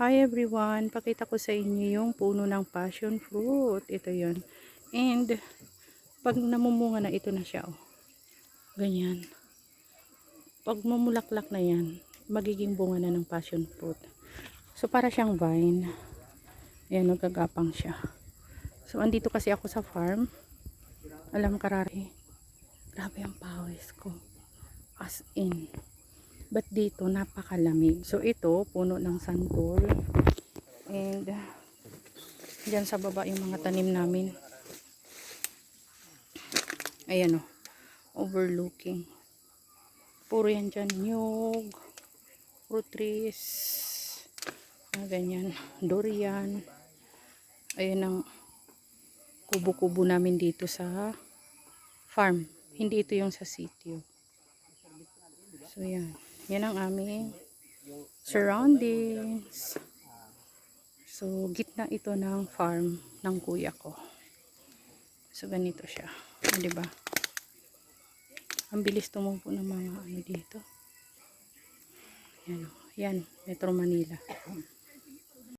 Hi everyone, pakita ko sa inyo yung puno ng passion fruit. Ito yun. And pag namumunga na, ito na siya. Oh. Ganyan. Pag mamulaklak na yan, magiging bunga na ng passion fruit. So para siyang vine. Ayan, nagagapang siya. So andito kasi ako sa farm. Alam karari. Grabe ang pawis ko. As in. But dito napakalamig. So ito, puno ng santol. And dyan sa baba yung mga tanim namin. Ayan o. Overlooking. Puro yan dyan. Nyug. Fruit trees. Ganyan. Durian. Ayan ang kubo-kubo namin dito sa farm. Hindi ito yung sa sitio. So yan. Yan ang aming surroundings. So gitna ito ng farm ng kuya ko. So ganito siya. Diba? Ang bilis tumubo ng mga ano dito. Yan, yan, Metro Manila.